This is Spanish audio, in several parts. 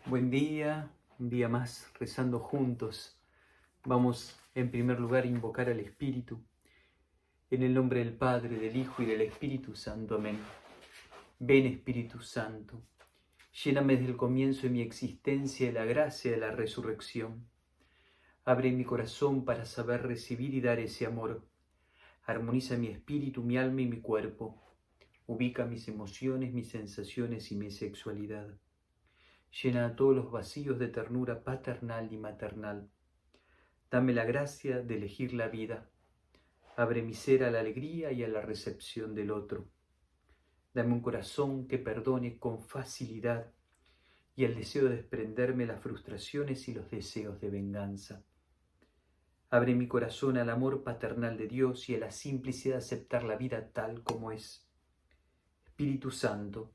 Buen día, un día más rezando juntos. Vamos en primer lugar a invocar al Espíritu. En el nombre del Padre, del Hijo y del Espíritu Santo. Amén. Ven Espíritu Santo, lléname desde el comienzo de mi existencia de la gracia de la resurrección. Abre mi corazón para saber recibir y dar ese amor. Armoniza mi espíritu, mi alma y mi cuerpo. Ubica mis emociones, mis sensaciones y mi sexualidad. Llena todos los vacíos de ternura paternal y maternal. Dame la gracia de elegir la vida. Abre mi ser a la alegría y a la recepción del otro. Dame un corazón que perdone con facilidad y el deseo de desprenderme las frustraciones y los deseos de venganza. Abre mi corazón al amor paternal de Dios y a la simplicidad de aceptar la vida tal como es. Espíritu Santo,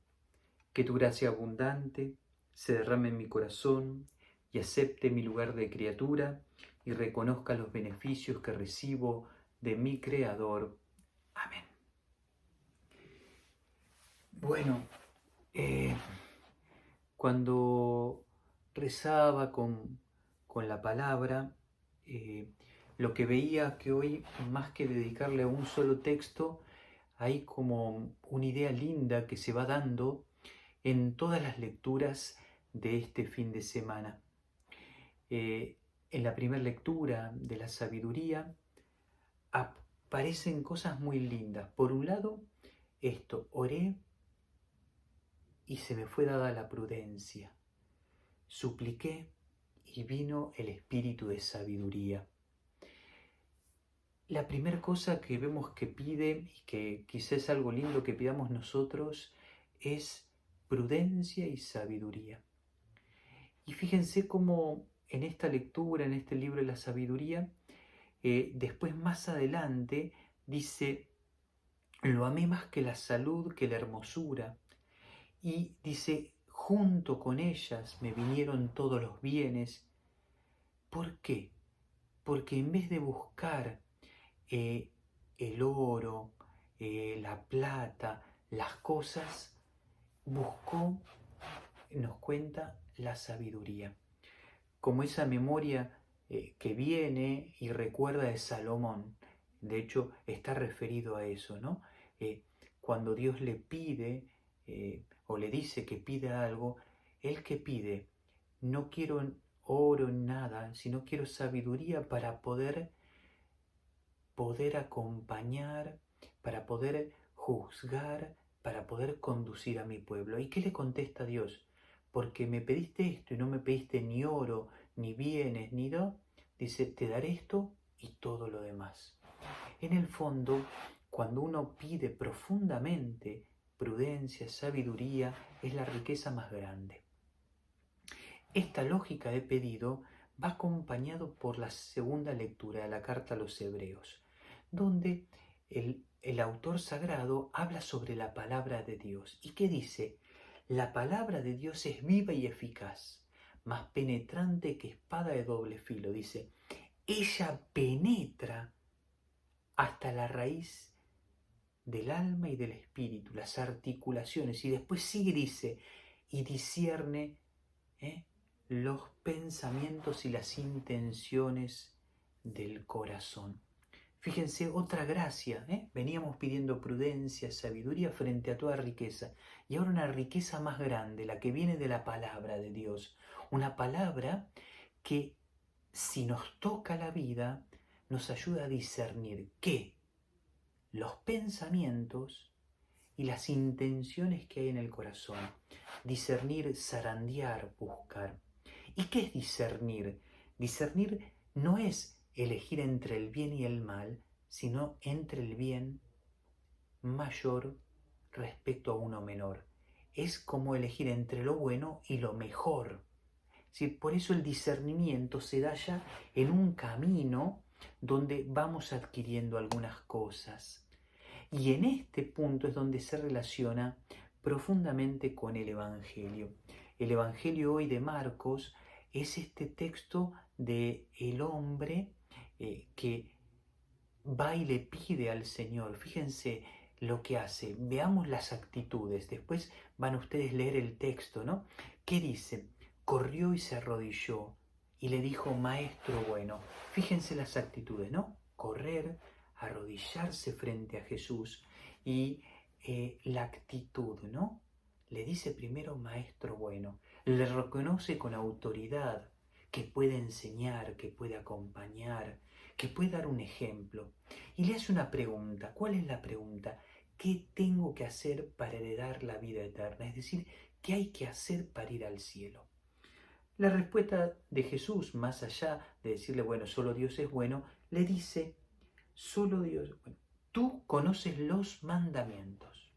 que tu gracia abundante se derrame en mi corazón y acepte mi lugar de criatura y reconozca los beneficios que recibo de mi Creador. Amén. Bueno, cuando rezaba con la palabra, lo que veía que hoy, más que dedicarle a un solo texto, hay como una idea linda que se va dando en todas las lecturas de este fin de semana. En la primera lectura de la sabiduría aparecen cosas muy lindas. Por un lado, oré y se me fue dada la prudencia. Supliqué y vino el espíritu de sabiduría. La primera cosa que vemos que pide, y que quizás es algo lindo que pidamos nosotros, es prudencia y sabiduría. Y fíjense cómo en esta lectura, en este libro de la sabiduría, después más adelante dice, lo amé más que la salud, que la hermosura. Y dice, junto con ellas me vinieron todos los bienes. ¿Por qué? Porque en vez de buscar el oro, la plata, las cosas, buscó, nos cuenta, la sabiduría. Como esa memoria que viene y recuerda de Salomón. De hecho, está referido a eso, ¿no? Cuando Dios le pide o le dice que pida algo, él que pide, no quiero oro en nada, sino quiero sabiduría para poder acompañar, para poder juzgar, para poder conducir a mi pueblo. ¿Y qué le contesta Dios? Porque me pediste esto y no me pediste ni oro, ni bienes, ni do. Dice, te daré esto y todo lo demás. En el fondo, cuando uno pide profundamente prudencia, sabiduría, es la riqueza más grande. Esta lógica de pedido va acompañado por la segunda lectura de la carta a los Hebreos, donde el autor sagrado habla sobre la palabra de Dios. ¿Y qué dice? La palabra de Dios es viva y eficaz, más penetrante que espada de doble filo. Dice, ella penetra hasta la raíz del alma y del espíritu, las articulaciones. Y después sigue, dice, y discierne los pensamientos y las intenciones del corazón. Fíjense, otra gracia, veníamos pidiendo prudencia, sabiduría frente a toda riqueza, y ahora una riqueza más grande, la que viene de la palabra de Dios, una palabra que si nos toca la vida, nos ayuda a discernir qué, los pensamientos y las intenciones que hay en el corazón, discernir, zarandear, buscar. ¿Y qué es discernir? Discernir no es elegir entre el bien y el mal, sino entre el bien mayor respecto a uno menor. Es como elegir entre lo bueno y lo mejor. ¿Sí? Por eso el discernimiento se da ya en un camino donde vamos adquiriendo algunas cosas. Y en este punto es donde se relaciona profundamente con el Evangelio. El Evangelio hoy de Marcos es este texto de el hombre que va y le pide al Señor. Fíjense lo que hace. Veamos las actitudes. Después van ustedes a leer el texto, ¿no? ¿Qué dice? corrió y se arrodilló y le dijo, Maestro bueno. Fíjense las actitudes, ¿no? Correr, arrodillarse frente a Jesús y la actitud, ¿no? Le dice primero Maestro bueno, le reconoce con autoridad que puede enseñar, que puede acompañar, que puede dar un ejemplo. Y le hace una pregunta. ¿Cuál es la pregunta? ¿Qué tengo que hacer para heredar la vida eterna? Es decir, ¿qué hay que hacer para ir al cielo? La respuesta de Jesús, más allá de decirle, bueno, solo Dios es bueno, le dice, solo Dios, bueno, tú conoces los mandamientos.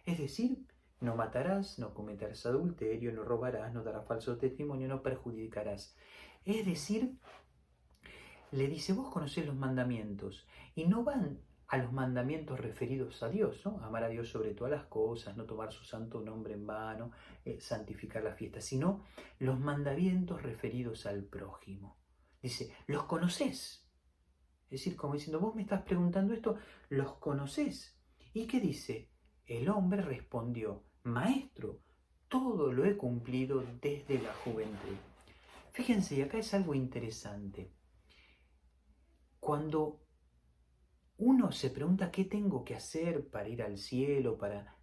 Es decir, no matarás, no cometerás adulterio, no robarás, no darás falso testimonio, no perjudicarás. Es decir, le dice, vos conocés los mandamientos y no van a los mandamientos referidos a Dios, ¿no? Amar a Dios sobre todas las cosas, no tomar su santo nombre en vano, santificar la fiesta, sino los mandamientos referidos al prójimo. Dice, ¿los conocés? Es decir, como diciendo, vos me estás preguntando esto, ¿los conocés? ¿Y qué dice? El hombre respondió, Maestro, todo lo he cumplido desde la juventud. Fíjense, y acá es algo interesante. Cuando uno se pregunta qué tengo que hacer para ir al cielo, para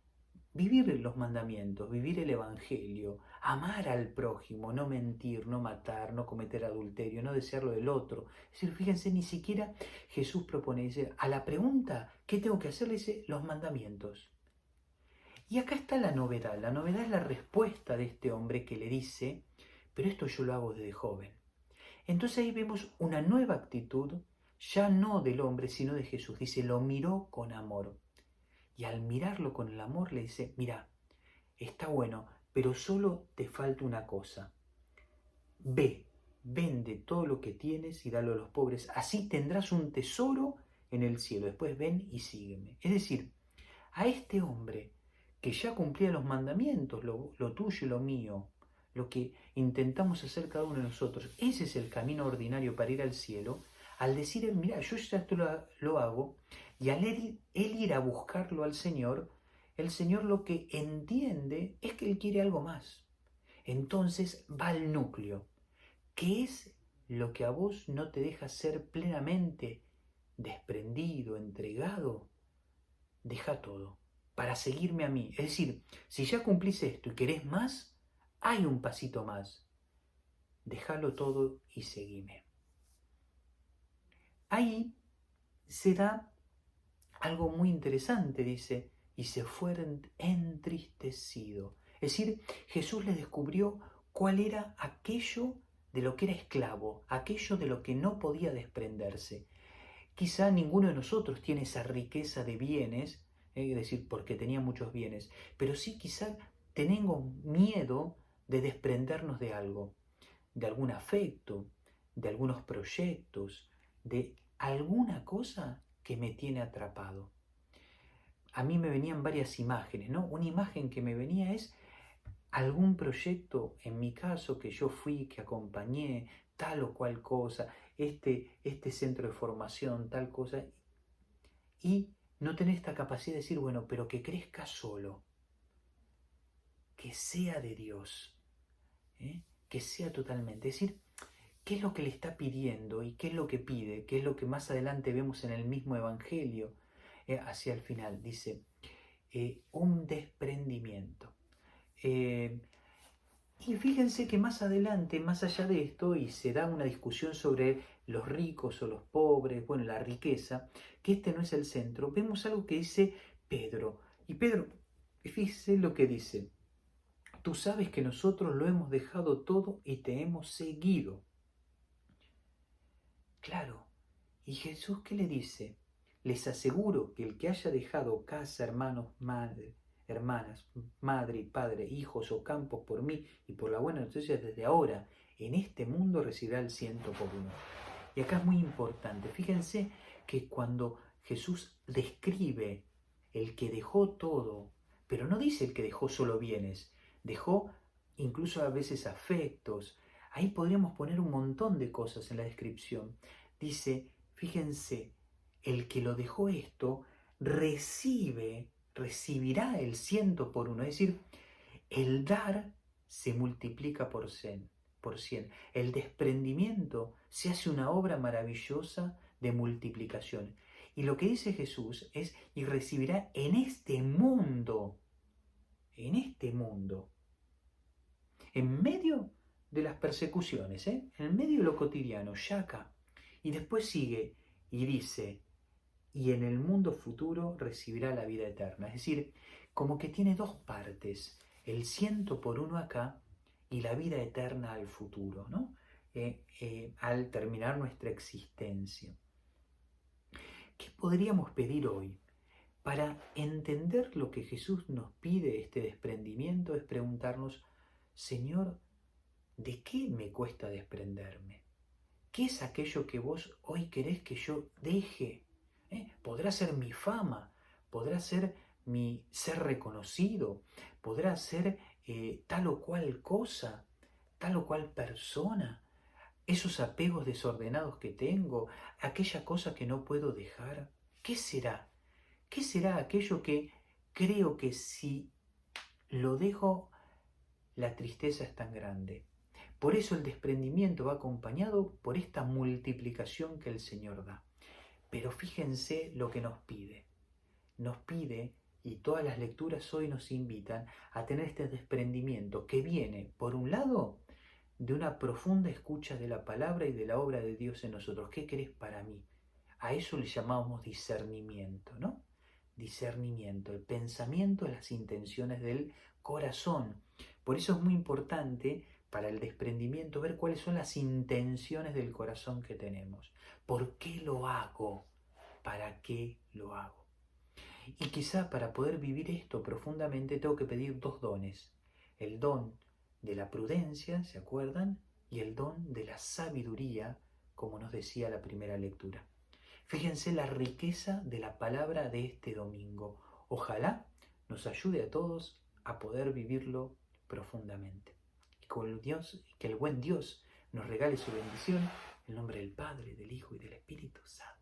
vivir los mandamientos, vivir el Evangelio, amar al prójimo, no mentir, no matar, no cometer adulterio, no desear lo del otro. Es decir, fíjense, ni siquiera Jesús propone, dice, a la pregunta, ¿qué tengo que hacer? Le dice, los mandamientos. Y acá está la novedad es la respuesta de este hombre que le dice, pero esto yo lo hago desde joven. Entonces ahí vemos una nueva actitud, ya no del hombre, sino de Jesús. Dice, lo miró con amor. Y al mirarlo con el amor le dice, mira, está bueno, pero solo te falta una cosa. Ve, vende todo lo que tienes y dalo a los pobres. Así tendrás un tesoro en el cielo. Después ven y sígueme. Es decir, a este hombre que ya cumplía los mandamientos, lo tuyo y lo mío, lo que intentamos hacer cada uno de nosotros, ese es el camino ordinario para ir al cielo. Al decir, mira, yo ya esto lo hago, y al él ir a buscarlo al Señor, el Señor lo que entiende es que Él quiere algo más. Entonces va al núcleo. ¿Qué es lo que a vos no te deja ser plenamente desprendido, entregado? Deja todo para seguirme a mí. Es decir, si ya cumplís esto y querés más, hay un pasito más. Déjalo todo y seguime. Ahí se da algo muy interesante, dice, y se fue entristecido. Es decir, Jesús le descubrió cuál era aquello de lo que era esclavo, aquello de lo que no podía desprenderse. Quizá ninguno de nosotros tiene esa riqueza de bienes, es decir, porque tenía muchos bienes, pero sí quizá tenemos miedo de desprendernos de algo, de algún afecto, de algunos proyectos, de alguna cosa que me tiene atrapado. A mí me venían varias imágenes, ¿no? Una imagen que me venía es algún proyecto, en mi caso, que yo fui, que acompañé, tal o cual cosa, este centro de formación, tal cosa, y no tener esta capacidad de decir, bueno, pero que crezca solo, que sea de Dios, que sea totalmente. Es decir, ¿qué es lo que le está pidiendo y qué es lo que pide? ¿Qué es lo que más adelante vemos en el mismo Evangelio? Hacia el final, dice, un desprendimiento. Y fíjense que más adelante, más allá de esto, y se da una discusión sobre los ricos o los pobres, bueno, la riqueza, que este no es el centro, vemos algo que dice Pedro. Y Pedro, fíjense lo que dice, tú sabes que nosotros lo hemos dejado todo y te hemos seguido. Claro, ¿y Jesús qué le dice? Les aseguro que el que haya dejado casa, hermanos, hermanas, madre y padre, hijos o campos por mí y por la buena noticia desde ahora, en este mundo recibirá el 100 por uno. Y acá es muy importante, fíjense que cuando Jesús describe el que dejó todo, pero no dice el que dejó solo bienes, dejó incluso a veces afectos, ahí podríamos poner un montón de cosas en la descripción. Dice, fíjense, el que lo dejó esto recibirá el 100 por uno. Es decir, el dar se multiplica por 100. por 100. El desprendimiento se hace una obra maravillosa de multiplicación. Y lo que dice Jesús es, y recibirá en este mundo, en medio de las persecuciones, en medio de lo cotidiano, ya acá. Y después sigue y dice, y en el mundo futuro recibirá la vida eterna. Es decir, como que tiene dos partes, el 100 por 1 acá y la vida eterna al futuro, ¿no? Al terminar nuestra existencia. ¿Qué podríamos pedir hoy? Para entender lo que Jesús nos pide, este desprendimiento, es preguntarnos, Señor, ¿de qué me cuesta desprenderme? ¿Qué es aquello que vos hoy querés que yo deje? Podrá ser mi fama, podrá ser mi ser reconocido, podrá ser tal o cual cosa, tal o cual persona, esos apegos desordenados que tengo, aquella cosa que no puedo dejar. ¿Qué será? ¿Qué será aquello que creo que si lo dejo, la tristeza es tan grande? Por eso el desprendimiento va acompañado por esta multiplicación que el Señor da. Pero fíjense lo que nos pide. Nos pide, y todas las lecturas hoy nos invitan a tener este desprendimiento que viene, por un lado, de una profunda escucha de la palabra y de la obra de Dios en nosotros. ¿Qué querés para mí? A eso le llamamos discernimiento, ¿no? Discernimiento, el pensamiento de las intenciones del corazón. Por eso es muy importante para el desprendimiento ver cuáles son las intenciones del corazón que tenemos. ¿Por qué lo hago? ¿Para qué lo hago? Y quizá para poder vivir esto profundamente tengo que pedir dos dones. El don de la prudencia, ¿se acuerdan? Y el don de la sabiduría, como nos decía la primera lectura. Fíjense la riqueza de la palabra de este domingo. Ojalá nos ayude a todos a poder vivirlo profundamente. Y que el buen Dios nos regale su bendición, en nombre del Padre, del Hijo y del Espíritu Santo.